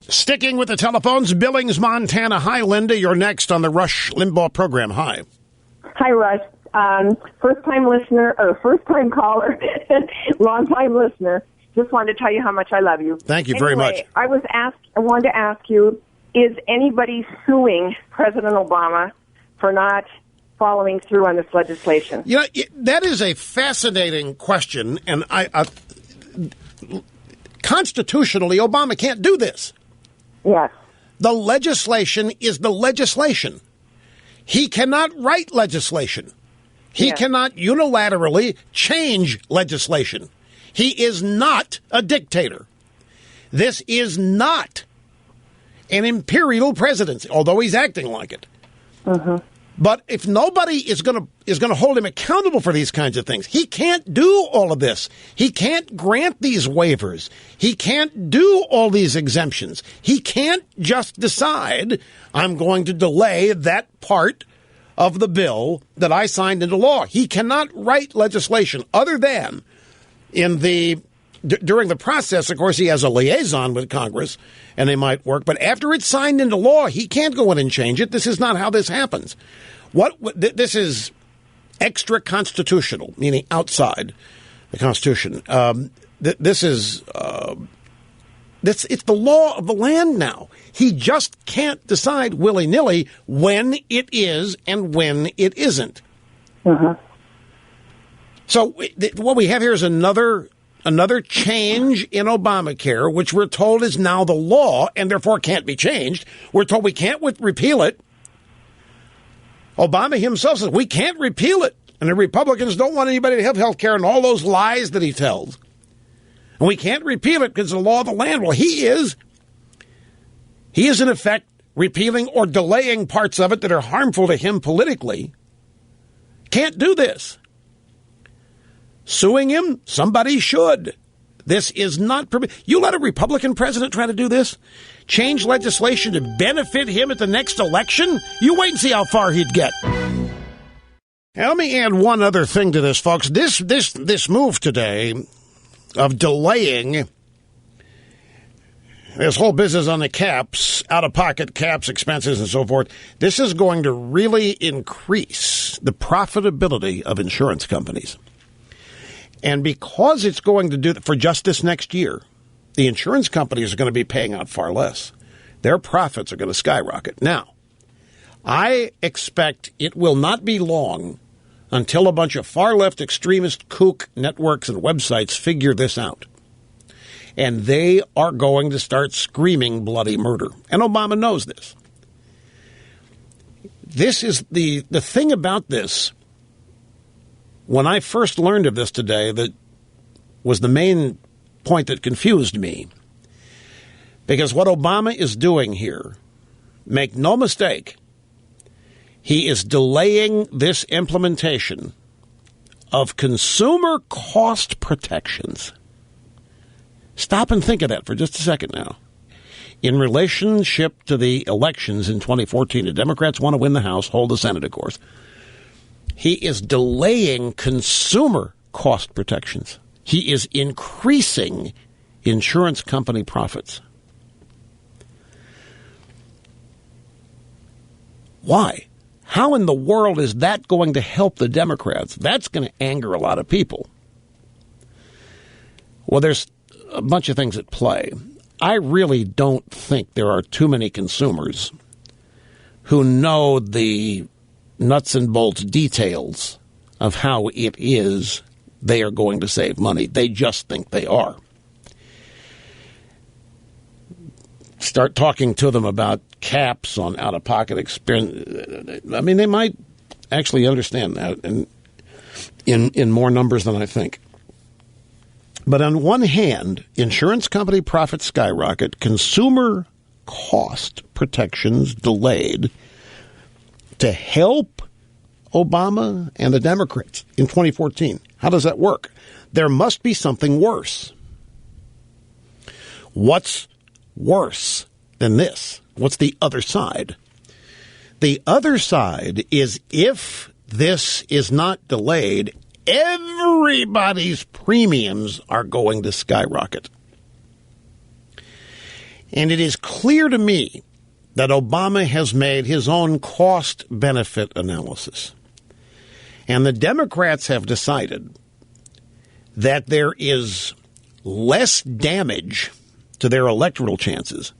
Sticking with the telephones, Billings, Montana. Hi, Linda. You're next on the Rush Limbaugh program. Hi. Hi, Rush. First-time listener, or first-time caller, long-time listener. Just wanted to tell you how much I love you. Thank you very much. I wanted to ask you, is anybody suing President Obama for not following through on this legislation? You know, that is a fascinating question, and constitutionally, Obama can't do this. Yes. The legislation is the legislation. He cannot write legislation. He cannot unilaterally change legislation. He is not a dictator. This is not an imperial presidency, although he's acting like it. But if nobody is going to hold him accountable for these kinds of things, he can't do all of this. He can't grant these waivers. He can't do all these exemptions. He can't just decide, I'm going to delay that part of the bill that I signed into law. He cannot write legislation other than during the process. Of course, he has a liaison with Congress, and they might work. But after it's signed into law, he can't go in and change it. This is not how this happens. This is extra constitutional, meaning outside the Constitution. It's the law of the land now. He just can't decide willy-nilly when it is and when it isn't. So what we have here is another change in Obamacare, which we're told is now the law and therefore can't be changed. We're told we can't repeal it. Obama himself says we can't repeal it. And the Republicans don't want anybody to have health care and all those lies that he tells. And we can't repeal it because it's the law of the land. Well, he is in effect repealing or delaying parts of it that are harmful to him politically. Can't do this. Suing him? Somebody should. This is not permitted. You let a Republican president try to do this? Change legislation to benefit him at the next election? You wait and see how far he'd get. Now, let me add one other thing to this, folks. This move today of delaying this whole business on the caps, out-of-pocket caps, expenses, and so forth, this is going to really increase the profitability of insurance companies. And because it's going to do that for just this next year, the insurance companies are going to be paying out far less. Their profits are going to skyrocket. Now, I expect it will not be long until a bunch of far-left extremist kook networks and websites figure this out. And they are going to start screaming bloody murder. And Obama knows this. This is the thing about this. When I first learned of this today, that was the main point that confused me. Because what Obama is doing here, make no mistake, he is delaying this implementation of consumer cost protections. Stop and think of that for just a second now. In relationship to the elections in 2014, the Democrats want to win the House, hold the Senate, of course. He is delaying consumer cost protections. He is increasing insurance company profits. Why? How in the world is that going to help the Democrats? That's going to anger a lot of people. Well, there's a bunch of things at play. I really don't think there are too many consumers who know the nuts and bolts details of how it is they are going to save money. They just think they are. Start talking to them about caps on out-of-pocket expense. I mean, they might actually understand that in more numbers than I think. But on one hand, insurance company profits skyrocket, consumer cost protections delayed to help Obama and the Democrats in 2014. How does that work? There must be something worse. What's worse than this? What's the other side? The other side is if this is not delayed, everybody's premiums are going to skyrocket. And it is clear to me that Obama has made his own cost-benefit analysis. And the Democrats have decided that there is less damage to their electoral chances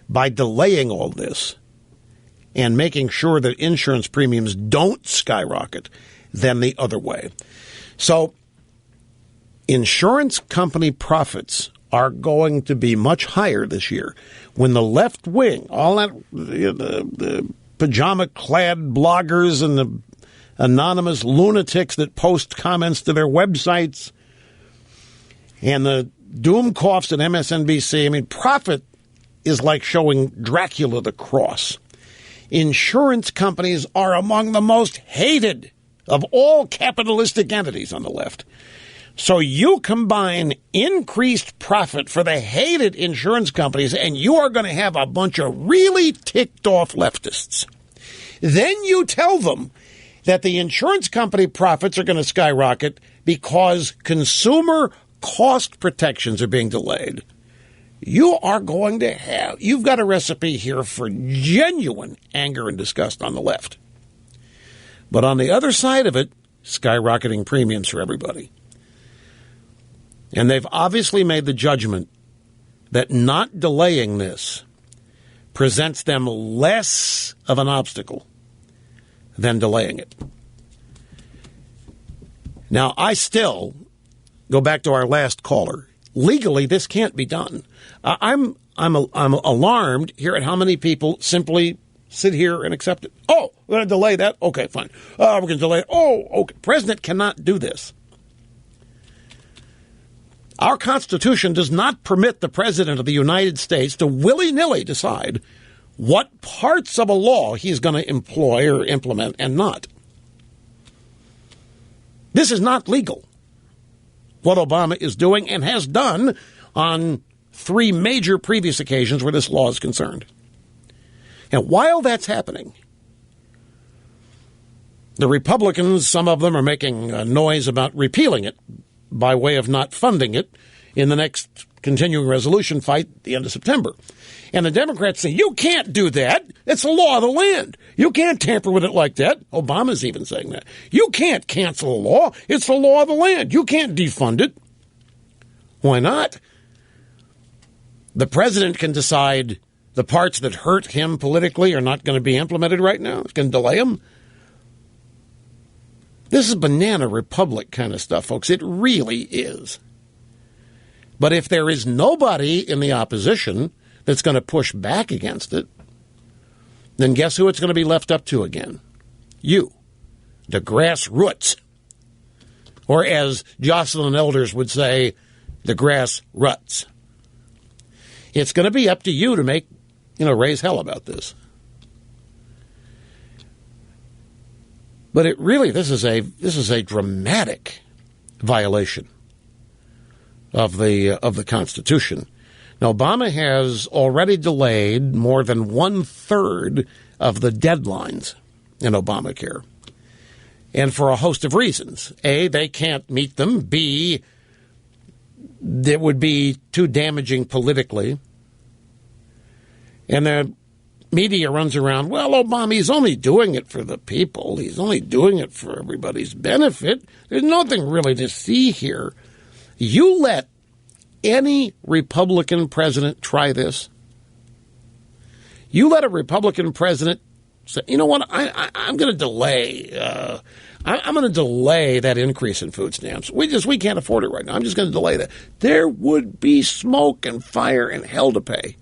by delaying all this and making sure that insurance premiums don't skyrocket than the other way. So insurance company profits are going to be much higher this year when the left wing, all that, the pajama-clad bloggers and the anonymous lunatics that post comments to their websites and the doomcoffs at MSNBC. I mean, profit is like showing Dracula the cross. Insurance companies are among the most hated of all capitalistic entities on the left. So you combine increased profit for the hated insurance companies, and you are going to have a bunch of really ticked off leftists. Then you tell them that the insurance company profits are going to skyrocket because consumer cost protections are being delayed. You've got a recipe here for genuine anger and disgust on the left. But on the other side of it, skyrocketing premiums for everybody. And they've obviously made the judgment that not delaying this presents them less of an obstacle than delaying it. Now, I still go back to our last caller. Legally, this can't be done. I'm alarmed here at how many people simply sit here and accept it. Oh, we're going to delay that? Okay, fine. We're going to delay it. Oh, okay. President cannot do this. Our Constitution does not permit the President of the United States to willy-nilly decide what parts of a law he's going to employ or implement and not. This is not legal, what Obama is doing and has done on 3 major previous occasions where this law is concerned. And while that's happening, the Republicans, some of them are making a noise about repealing it by way of not funding it in the next continuing resolution fight at the end of September. And the Democrats say, you can't do that. It's the law of the land. You can't tamper with it like that. Obama's even saying that. You can't cancel a law. It's the law of the land. You can't defund it. Why not? The president can decide the parts that hurt him politically are not going to be implemented right now. It's going to delay them. This is banana republic kind of stuff, folks. It really is. But if there is nobody in the opposition that's going to push back against it, then guess who it's going to be left up to again? You, the grassroots. Or as Jocelyn Elders would say, the grass ruts. It's going to be up to you to raise hell about this. But this is a dramatic violation of the Constitution. Now, Obama has already delayed more than 1/3 of the deadlines in Obamacare, and for a host of reasons. A, they can't meet them. B, it would be too damaging politically. And the media runs around, well, Obama, he's only doing it for the people. He's only doing it for everybody's benefit. There's nothing really to see here. You let any Republican president try this. You let a Republican president say, you know what, I'm going to delay. I'm going to delay that increase in food stamps. We can't afford it right now. I'm just going to delay that. There would be smoke and fire and hell to pay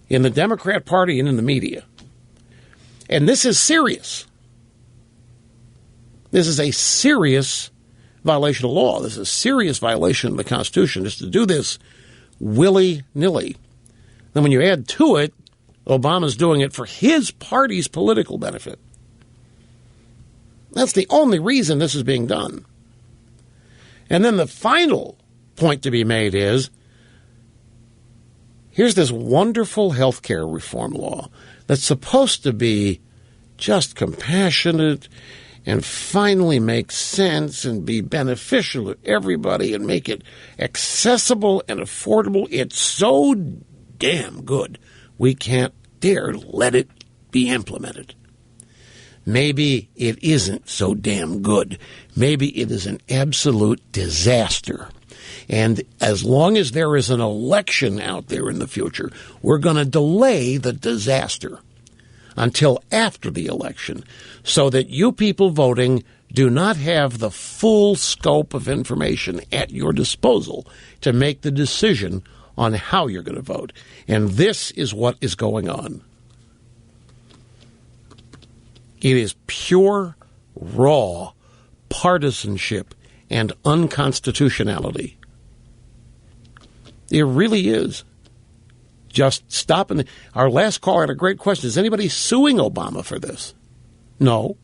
in the Democrat Party and in the media. And this is serious. This is a serious violation of law. This is a serious violation of the Constitution, just to do this willy-nilly. Then when you add to it, Obama's doing it for his party's political benefit. That's the only reason this is being done. And then the final point to be made is, here's this wonderful health care reform law that's supposed to be just compassionate and finally make sense and be beneficial to everybody and make it accessible and affordable. It's so damn good. We can't dare let it be implemented. Maybe it isn't so damn good. Maybe it is an absolute disaster. And as long as there is an election out there in the future, we're going to delay the disaster until after the election so that you people voting do not have the full scope of information at your disposal to make the decision on how you're going to vote. And this is what is going on. It is pure, raw partisanship and unconstitutionality. It really is. Just stop. And our last caller had a great question. Is anybody suing Obama for this? No.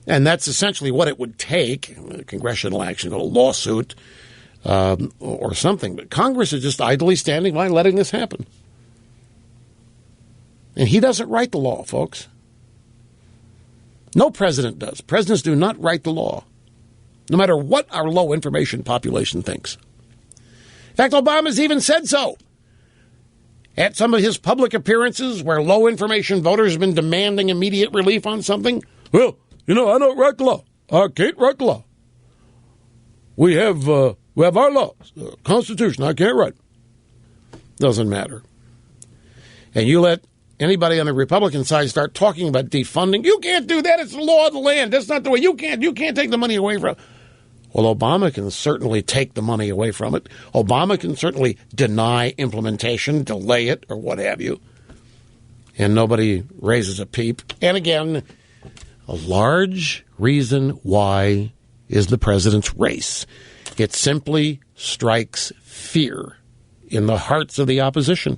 And that's essentially what it would take, congressional action, a lawsuit or something. But Congress is just idly standing by letting this happen. And he doesn't write the law, folks. No president does. Presidents do not write the law, no matter what our low information population thinks. In fact, Obama's even said so. At some of his public appearances where low information voters have been demanding immediate relief on something, well, I don't write the law. I can't write the law. We have our laws, Constitution. I can't write. Doesn't matter. And you let anybody on the Republican side start talking about defunding. You can't do that. It's the law of the land. That's not the way. You can't take the money away from it. Well, Obama can certainly take the money away from it. Obama can certainly deny implementation, delay it, or what have you. And nobody raises a peep. And again, a large reason why is the president's race. It simply strikes fear in the hearts of the opposition.